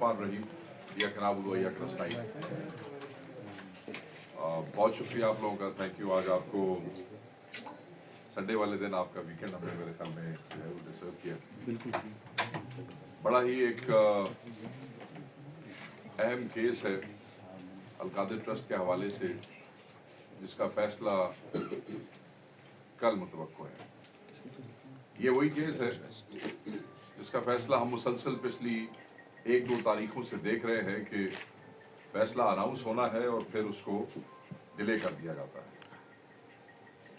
रहीम बहुत शुक्रिया आप लोगों का, थैंक यू। आज आपको संडे वाले दिन आपका वीकेंड हमने मेरे ख्याल में जो है वो डिसर्व किया। बिल्कुल बड़ा ही एक अहम केस है अलकादिर ट्रस्ट के हवाले से, जिसका फैसला कल मुतवक्को है। ये वही केस है जिसका फैसला हम मुसलसल पिछली 1-2 तारीखों से देख रहे हैं कि फैसला अनाउंस होना है और फिर उसको डिले कर दिया जाता है।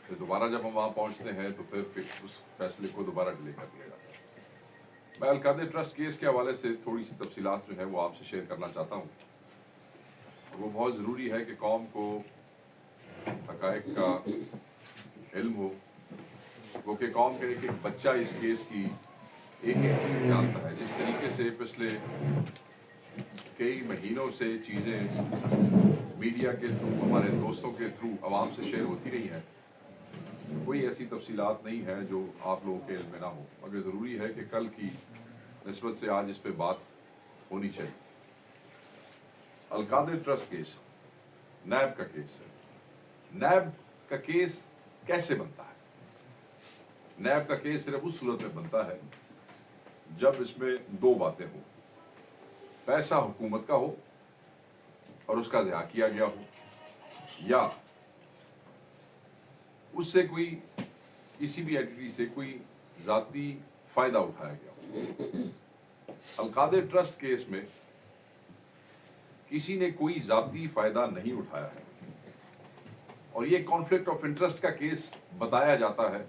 फिर दोबारा जब हम वहाँ पहुँचते हैं तो फिर उस फैसले को दोबारा डिले कर दिया जाता है। मैं अलकादिर ट्रस्ट केस के हवाले से थोड़ी सी तफसीलात जो है वो आपसे शेयर करना चाहता हूँ। वो बहुत ज़रूरी है कि कौम को हक़ाइक़ का इल्म हो, वो कि कौम के एक बच्चा इस केस की एक चीज़ जानता है। जिस तरीके से पिछले कई महीनों से चीज़ें मीडिया के थ्रू, हमारे दोस्तों के थ्रू आवाम से शेयर होती रही हैं, कोई ऐसी तफसीलात नहीं है जो आप लोगों के इल्म में ना हो, मगर ज़रूरी है कि कल की निस्बत से आज इस पे बात होनी चाहिए। अलकादिर ट्रस्ट केस नैब का केस है। नैब का केस कैसे बनता है? नैब का केस सिर्फ उस सूरत में बनता है जब इसमें दो बातें हो, पैसा हुकूमत का हो और उसका ज़िया किया गया हो, या उससे कोई किसी भी एंटिटी से कोई ज़ाती फायदा उठाया गया हो। अलकादिर ट्रस्ट केस में किसी ने कोई ज़ाती फायदा नहीं उठाया है और ये कॉन्फ्लिक्ट ऑफ इंटरेस्ट का केस बताया जाता है।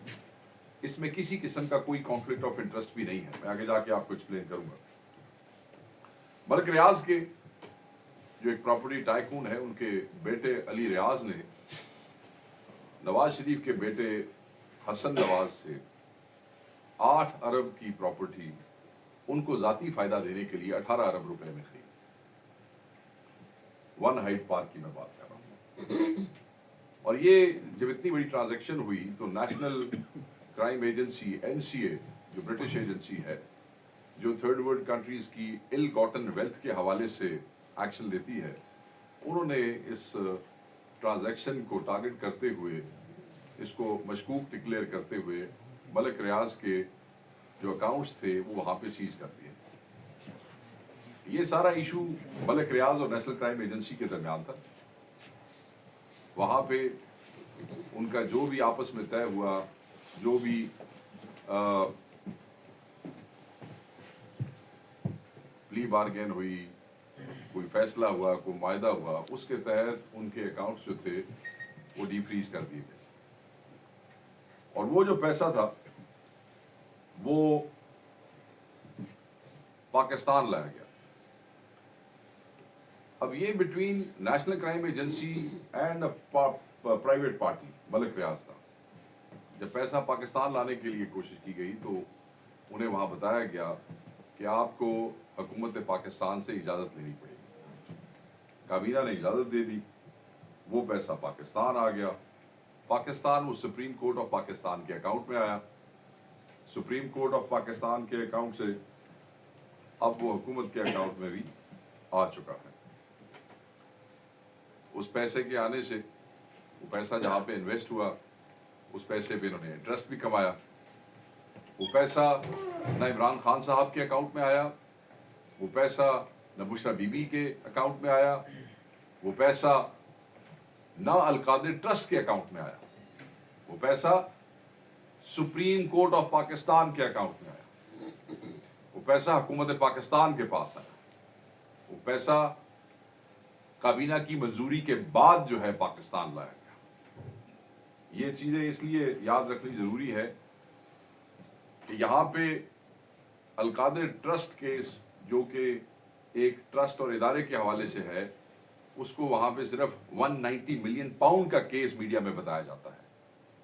इसमें किसी किस्म का कोई कॉन्फ्लिक्ट ऑफ इंटरेस्ट भी नहीं है। मैं आगे जाके आपको एक्सप्लेन करूंगा। मलिक रियाज के जो एक प्रॉपर्टी टाइकून है, उनके बेटे अली रियाज ने नवाज शरीफ के बेटे हसन नवाज से 8 अरब की प्रॉपर्टी उनको जाती फायदा देने के लिए 18 अरब रुपए में खरीदी। वन हाइट पार्क की मैं बात कर रहा हूँ। और ये जब इतनी बड़ी ट्रांजैक्शन हुई तो नेशनल क्राइम एजेंसी NCA, जो ब्रिटिश एजेंसी है, जो थर्ड वर्ल्ड कंट्रीज की इल गॉटन वेल्थ के हवाले से एक्शन लेती है, उन्होंने इस ट्रांजैक्शन को टारगेट करते हुए, इसको मशकूक डिक्लेयर करते हुए मलिक रियाज के जो अकाउंट्स थे वो वहाँ पे सीज कर दिए। ये सारा इशू मलिक रियाज और नेशनल क्राइम एजेंसी के दरमियान था। वहाँ पे उनका जो भी आपस में तय हुआ, जो भी प्ली बार्गेन हुई, कोई फैसला हुआ, कोई मायदा हुआ, उसके तहत उनके अकाउंट्स जो थे वो डीफ्रीज कर दिए गए और वो जो पैसा था वो पाकिस्तान लाया गया। अब ये between National Crime Agency and private party Malik Riaz था। जब पैसा पाकिस्तान लाने के लिए कोशिश की गई तो उन्हें वहां बताया गया कि आपको हुकूमत पाकिस्तान से इजाज़त लेनी पड़ेगी। काबीना ने इजाज़त दे दी, वो पैसा पाकिस्तान आ गया। पाकिस्तान वो सुप्रीम कोर्ट ऑफ पाकिस्तान के अकाउंट में आया। सुप्रीम कोर्ट ऑफ पाकिस्तान के अकाउंट से अब वो हुकूमत के अकाउंट में भी आ चुका है। उस पैसे के आने से वो पैसा जहाँ पे इन्वेस्ट हुआ, उस पैसे पे इन्होंने इंटरेस्ट भी कमाया। वो पैसा न इमरान खान साहब के अकाउंट में आया, वो पैसा न बुशरा बीबी के अकाउंट में आया, वो पैसा न अलकादिर ट्रस्ट के अकाउंट में आया, वो पैसा सुप्रीम कोर्ट ऑफ पाकिस्तान के अकाउंट में आया, वो पैसा हुकूमत पाकिस्तान के पास आया, वो पैसा काबीना की मंजूरी के बाद जो है पाकिस्तान लाया गया। ये चीज़ें इसलिए याद रखनी ज़रूरी है कि यहाँ पे अलकादिर ट्रस्ट केस, जो कि एक ट्रस्ट और इदारे के हवाले से है, उसको वहाँ पे सिर्फ 190 मिलियन पाउंड का केस मीडिया में बताया जाता है,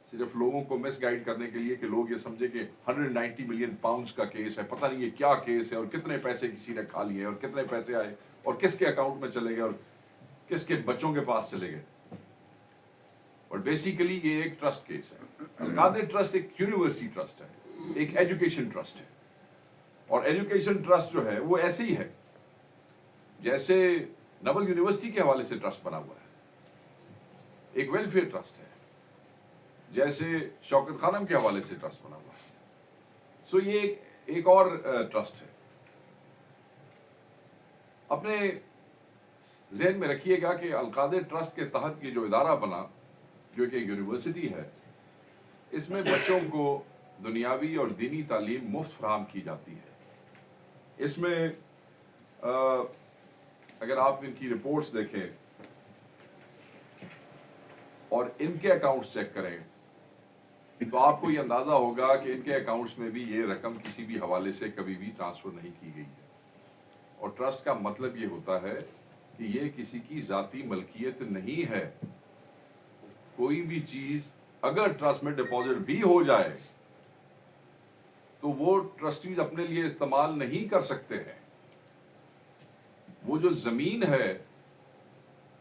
सिर्फ लोगों को मिसगाइड करने के लिए कि लोग ये समझे कि 190 मिलियन पाउंड्स का केस है, पता नहीं ये क्या केस है और कितने पैसे किसी ने खा लिए और कितने पैसे आए और किसके अकाउंट में चले गए और किसके बच्चों के पास चले गए। और बेसिकली ये एक ट्रस्ट केस है। अलकादिर ट्रस्ट एक यूनिवर्सिटी ट्रस्ट है, एक एजुकेशन ट्रस्ट है, और एजुकेशन ट्रस्ट जो है वो ऐसे ही है जैसे नवल यूनिवर्सिटी के हवाले से ट्रस्ट बना हुआ है, एक वेलफेयर ट्रस्ट है, जैसे शौकत खानम के हवाले से ट्रस्ट बना हुआ है। सो ये एक और ट्रस्ट है। अपने ज़हन में रखिएगा कि अलकादिर ट्रस्ट के तहत ये जो इदारा बना, जो कि यूनिवर्सिटी है, इसमें बच्चों को दुनियावी और दीनी तालीम मुफ्त फराहम की जाती है। इसमें अगर आप इनकी रिपोर्ट्स देखें और इनके अकाउंट्स चेक करें तो आपको ये अंदाज़ा होगा कि इनके अकाउंट्स में भी ये रकम किसी भी हवाले से कभी भी ट्रांसफ़र नहीं की गई है। और ट्रस्ट का मतलब ये होता है कि ये किसी की ज़ाती मलकियत नहीं है। कोई भी चीज़ अगर ट्रस्ट में डिपॉजिट भी हो जाए तो वो ट्रस्टीज अपने लिए इस्तेमाल नहीं कर सकते हैं। वो जो ज़मीन है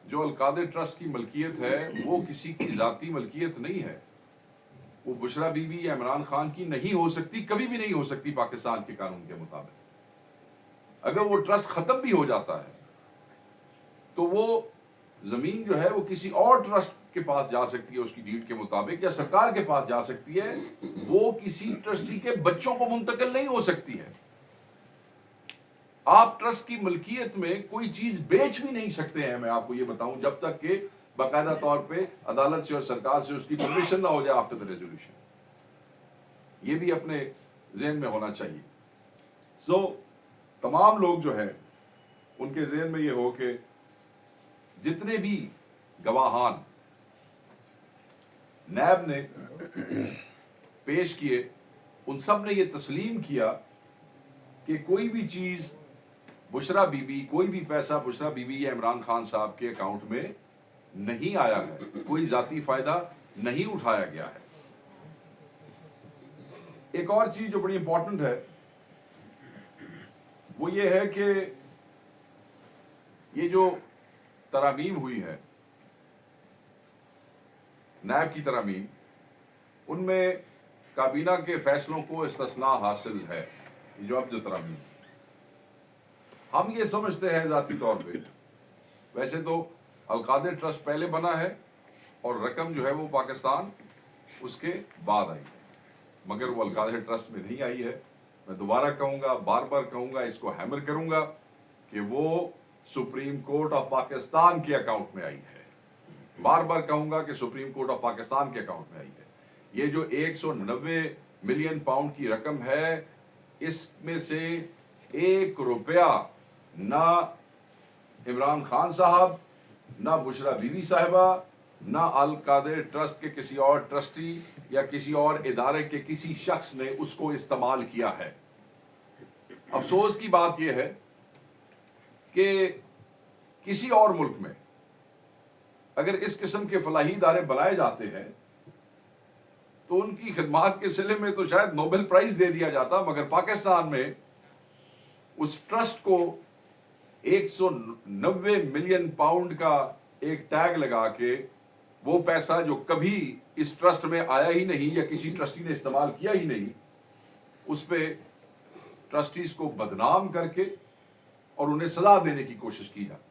जो अलकादिर ट्रस्ट की मलकियत है, वो किसी की ज़ाती मलकियत नहीं है। वो बुशरा बीबी या इमरान खान की नहीं हो सकती, कभी भी नहीं हो सकती पाकिस्तान के कानून के मुताबिक। अगर वो ट्रस्ट खत्म भी हो जाता है तो वो जमीन जो है वो किसी और ट्रस्ट के पास जा सकती है उसकी डीड के मुताबिक, या सरकार के पास जा सकती है। वो किसी ट्रस्टी के बच्चों को मुंतकिल नहीं हो सकती है। आप ट्रस्ट की मलकियत में कोई चीज बेच भी नहीं सकते हैं, मैं आपको ये बताऊं, जब तक कि बाकायदा तौर पे अदालत से और सरकार से उसकी परमिशन ना हो जाए आफ्टर द रेजोल्यूशन। ये भी अपने ज़हन में होना चाहिए। सो तमाम लोग जो है उनके ज़हन में ये हो कि जितने भी गवाहान नैब ने पेश किए, उन सब ने ये तस्लीम किया कि कोई भी चीज बुशरा बीबी, कोई भी पैसा बुशरा बीबी या इमरान खान साहब के अकाउंट में नहीं आया है, कोई जाती फायदा नहीं उठाया गया है। एक और चीज जो बड़ी इंपॉर्टेंट है वो ये है कि ये जो तरामीम हुई है, नैब की तरामीम, उनमें काबीना के फैसलों को इस्तिस्ना हासिल है। ये जो अब जो तरामीम, हम ये समझते हैं ज़ाती तौर पे, वैसे तो अलकादिर ट्रस्ट पहले बना है और रकम जो है वो पाकिस्तान उसके बाद आई है, मगर वो अलकादिर ट्रस्ट में नहीं आई है। मैं दोबारा कहूँगा, बार बार कहूँगा, इसको हैमर करूँगा कि वो सुप्रीम कोर्ट ऑफ पाकिस्तान के अकाउंट में आई है। बार बार कहूँगा कि सुप्रीम कोर्ट ऑफ पाकिस्तान के अकाउंट में आई है। ये जो 190 मिलियन पाउंड की रकम है, इसमें से 1 रुपया ना इमरान खान साहब, ना बुशरा बीवी साहिबा, ना अलकादिर ट्रस्ट के किसी और ट्रस्टी या किसी और इदारे के किसी शख्स ने उसको इस्तेमाल किया है। अफसोस की बात यह है कि किसी और मुल्क में अगर इस किस्म के फलाही इदारे बनाए जाते हैं तो उनकी खिदमात के सिले में तो शायद नोबेल प्राइज दे दिया जाता, मगर पाकिस्तान में उस ट्रस्ट को 190 मिलियन पाउंड का एक टैग लगा के वो पैसा जो कभी इस ट्रस्ट में आया ही नहीं या किसी ट्रस्टी ने इस्तेमाल किया ही नहीं, उस पे ट्रस्टीज को बदनाम करके और उन्हें सजा देने की कोशिश की जाती।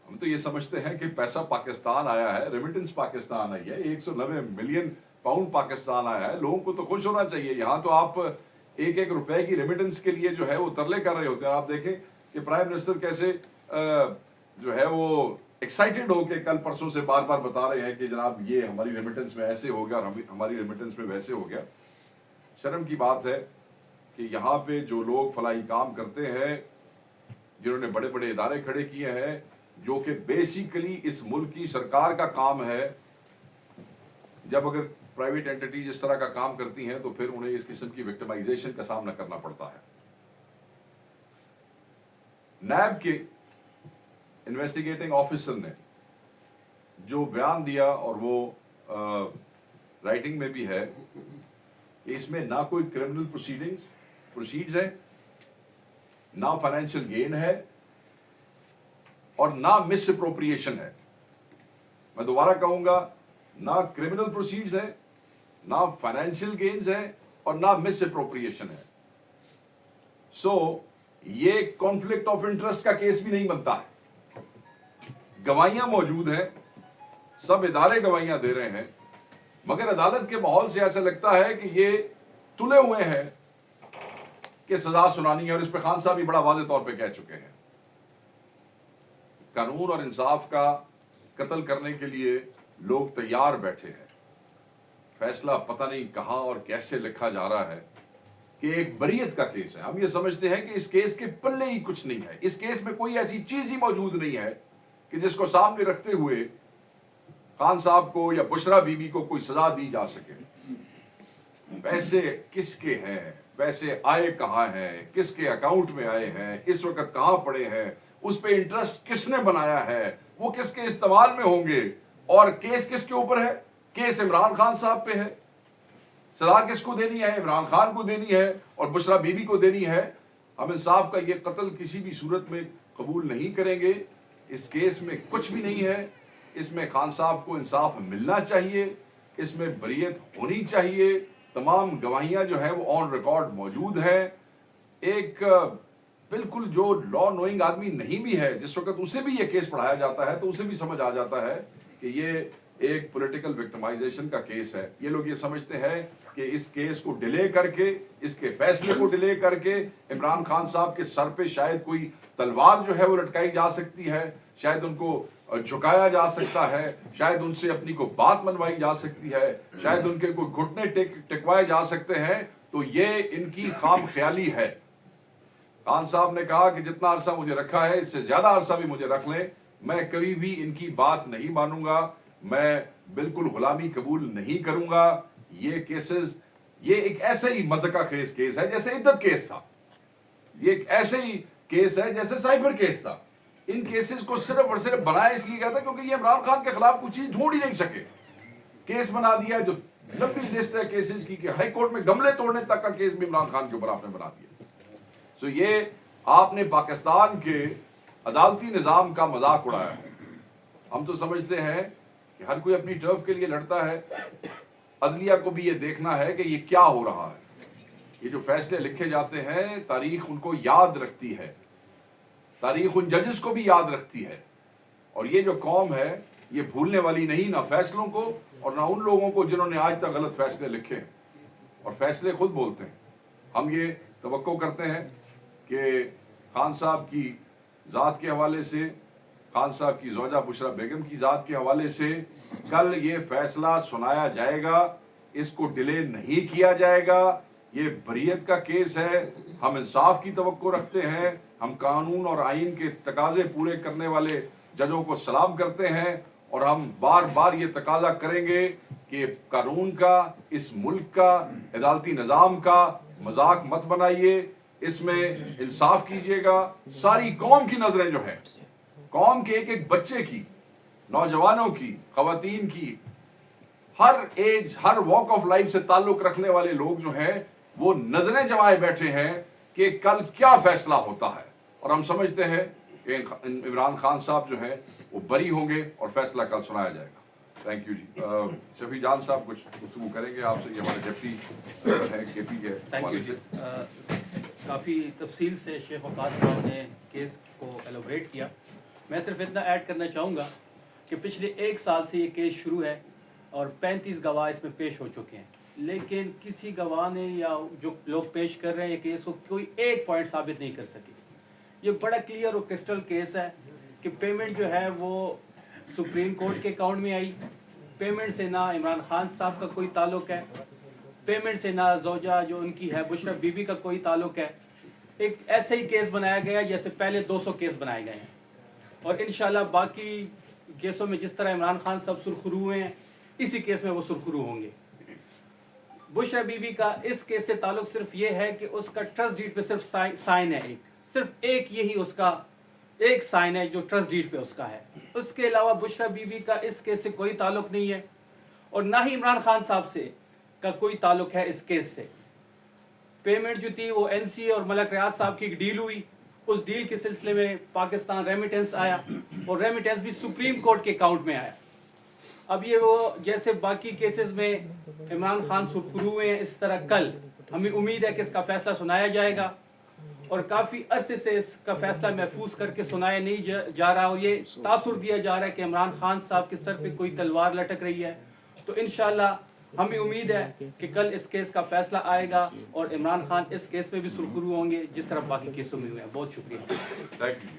हम तो ये समझते हैं कि पैसा पाकिस्तान आया है, रेमिटेंस पाकिस्तान आई है, 190 मिलियन पाउंड पाकिस्तान आया है, लोगों को तो खुश होना चाहिए। यहाँ तो आप एक एक रुपए की रेमिटेंस के लिए जो है वो तरले कर रहे होते हैं। आप देखें कि प्राइम मिनिस्टर कैसे जो है वो एक्साइटेड हो के कल परसों से बार बार बता रहे हैं कि जनाब ये हमारी रेमिटेंस में ऐसे हो गया और हमारी रेमिटेंस में वैसे हो गया। शर्म की बात है कि यहाँ पे जो लोग फलाही काम करते हैं, जिन्होंने बड़े बड़े इदारे खड़े किए हैं, जो कि बेसिकली इस मुल्क की सरकार का काम है, जब अगर प्राइवेट एंटिटीज इस तरह का काम करती हैं तो फिर उन्हें इस किस्म की विक्टिमाइजेशन का सामना करना पड़ता है। नैब के इन्वेस्टिगेटिंग ऑफिसर ने जो बयान दिया, और वो राइटिंग में भी है, कि इसमें ना कोई क्रिमिनल प्रोसीड्स है, ना फाइनेंशियल गेन है और ना मिस अप्रोप्रिएशन है। मैं दोबारा कहूंगा, ना क्रिमिनल प्रोसीड्स है, ना फाइनेंशियल गेन्स है और ना मिस अप्रोप्रिएशन है। सो ये कॉन्फ्लिक्ट ऑफ इंटरेस्ट का केस भी नहीं बनता है। गवाहियां मौजूद हैं, सब इदारे गवाहियां दे रहे हैं, मगर अदालत के माहौल से ऐसा लगता है कि ये तुले हुए हैं कि सजा सुनानी है, और इस पे खान साहब भी बड़ा वाज़ेह तौर पे कह चुके हैं। कानून और इंसाफ का कत्ल करने के लिए लोग तैयार बैठे हैं। फैसला पता नहीं कहां और कैसे लिखा जा रहा है कि एक बरीयत का केस है। हम ये समझते हैं कि इस केस के पल्ले ही कुछ नहीं है, इस केस में कोई ऐसी चीज ही मौजूद नहीं है कि जिसको सामने रखते हुए खान साहब को या बुशरा बीबी को कोई सजा दी जा सके। पैसे किसके हैं, पैसे आए कहां हैं, किसके अकाउंट में आए हैं, इस वक्त कहां पड़े हैं, उस पे इंटरेस्ट किसने बनाया है, वो किसके इस्तेमाल में होंगे, और केस किसके ऊपर है? केस इमरान खान साहब पे है। सजा किसको देनी है? इमरान खान को देनी है और बुशरा बीबी को देनी है। हम इंसाफ का ये कत्ल किसी भी सूरत में कबूल नहीं करेंगे। इस केस में कुछ भी नहीं है, इसमें खान साहब को इंसाफ मिलना चाहिए, इसमें बरीयत होनी चाहिए। तमाम गवाहियां जो है वो ऑन रिकॉर्ड मौजूद है। एक बिल्कुल जो लॉ नोइंग आदमी नहीं भी है, जिस वक्त उसे भी ये केस पढ़ाया जाता है तो उसे भी समझ आ जाता है कि ये एक पॉलिटिकल विक्टिमाइजेशन का केस है। ये लोग ये समझते हैं कि इस केस को डिले करके, इसके फैसले को डिले करके इमरान खान साहब के सर पे शायद कोई तलवार जो है वो लटकाई जा सकती है, शायद उनको झुकाया जा सकता है, शायद उनसे अपनी को बात मनवाई जा सकती है, शायद उनके कोई घुटने टिकवाए जा सकते हैं। तो ये इनकी खाम ख्याली है। खान साहब ने कहा कि जितना अरसा मुझे रखा है इससे ज्यादा अरसा भी मुझे रख लें, मैं कभी भी इनकी बात नहीं मानूंगा, मैं बिल्कुल गुलामी कबूल नहीं करूंगा। ये केसेस, ये एक ऐसे ही मज़का खेज केस है जैसे इद्दत केस था, ये एक ऐसे ही केस है जैसे साइबर केस था। इन केसेस को सिर्फ और सिर्फ बनाया इसलिए गया था क्योंकि ये इमरान खान के खिलाफ कुछ चीज ढूंढ ही नहीं सके, केस बना दिया जो लंबी लिस्ट है केसेस की, कि हाई कोर्ट में गमले तोड़ने तक का केस भी इमरान खान के ऊपर आपने बना दिया। सो ये आपने पाकिस्तान के अदालती निजाम का मजाक उड़ाया है। हम तो समझते हैं कि हर कोई अपनी टर्फ के लिए लड़ता है, अदलिया को भी ये देखना है कि ये क्या हो रहा है। ये जो फैसले लिखे जाते हैं तारीख उनको याद रखती है, तारीख उन जजेस को भी याद रखती है, और ये जो कौम है ये भूलने वाली नहीं, ना फैसलों को और ना उन लोगों को जिन्होंने आज तक गलत फैसले लिखे हैं, और फैसले खुद बोलते हैं। हम ये तवक्को करते हैं कि खान साहब की ज़ात के हवाले से, खान साहब की ज़ौजा बुशरा बेगम की ज़ात के हवाले से कल ये फैसला सुनाया जाएगा, इसको डिले नहीं किया जाएगा। ये बरीयत का केस है, हम इंसाफ की तवक्को रखते हैं, हम कानून और आइन के तकाजे पूरे करने वाले जजों को सलाम करते हैं, और हम बार बार ये तकाजा करेंगे कि कानून का, इस मुल्क का, अदालती निज़ाम का मजाक मत बनाइए, इसमें इंसाफ कीजिएगा। सारी कौम की नजरें जो है, कौम के एक एक बच्चे की, नौजवानों की, खवातीन की, हर एज, हर वॉक ऑफ लाइफ से ताल्लुक रखने वाले लोग जो हैं वो नजरें जमाए बैठे हैं कि कल क्या फैसला होता है। और हम समझते हैं कि इमरान खान साहब जो है वो बरी होंगे और फैसला कल सुनाया जाएगा। थैंक यू जी। शफी जान साहब कुछ गुफ्तगू करेंगे आपसे, ये हमारे डिप्टी है केपी के हवाले से। काफ़ी तफसील से शेख वकास साहब ने केस को एलोबरेट किया। मैं सिर्फ इतना ऐड करना चाहूँगा कि पिछले 1 साल से ये केस शुरू है और 35 गवाह इसमें पेश हो चुके हैं, लेकिन किसी गवाह ने या जो लोग पेश कर रहे हैं ये केस को कोई एक पॉइंट साबित नहीं कर सके। ये बड़ा क्लियर और क्रिस्टल केस है कि पेमेंट जो है वो सुप्रीम कोर्ट के अकाउंट में आई, पेमेंट से ना इमरान खान साहब का कोई ताल्लुक है, पेमेंट से ना ज़ौजा जो उनकी है बुशरा बीबी का कोई ताल्लुक है। एक ऐसे ही केस बनाया गया जैसे पहले 200 केस बनाए गए हैं, और इंशाल्लाह बाकी केसों में जिस तरह इमरान खान साहब सुरखरू हुए हैं इसी केस में वो सुरखरू होंगे। बुशरा बीबी का इस केस से ताल्लुक सिर्फ ये है कि उसका ट्रस्ट डीड पे सिर्फ साइन है, सिर्फ एक यही उसका एक साइन है जो ट्रस्ट डीड पे उसका है। उसके अलावा बुशरा बीबी का इस केस से कोई ताल्लुक नहीं है, और ना ही इमरान खान साहब से का कोई ताल्लुक है इस केस से। पेमेंट जो थी वो एनसीए और मलक रियाज साहब की एक डील हुई, उस डील के सिलसिले में पाकिस्तान रेमिटेंस आया और रेमिटेंस भी सुप्रीम कोर्ट के अकाउंट में आया। अब ये वो जैसे बाकी केसेस में इमरान खान सुरखरू हुए हैं, इस तरह कल हमें उम्मीद है कि इसका फैसला सुनाया जाएगा اور کافی عرصے سے اس کا فیصلہ محفوظ کر کے سنایا نہیں جا رہا، اور یہ تاثر دیا جا رہا ہے کہ عمران خان صاحب کے سر پہ کوئی تلوار لٹک رہی ہے. تو انشاءاللہ ہمیں امید ہے کہ کل اس کیس کا فیصلہ آئے گا اور عمران خان اس کیس میں بھی سرخرو ہوں گے جس طرح باقی کیسوں میں ہوئے ہیں. بہت شکریہ. Thank you.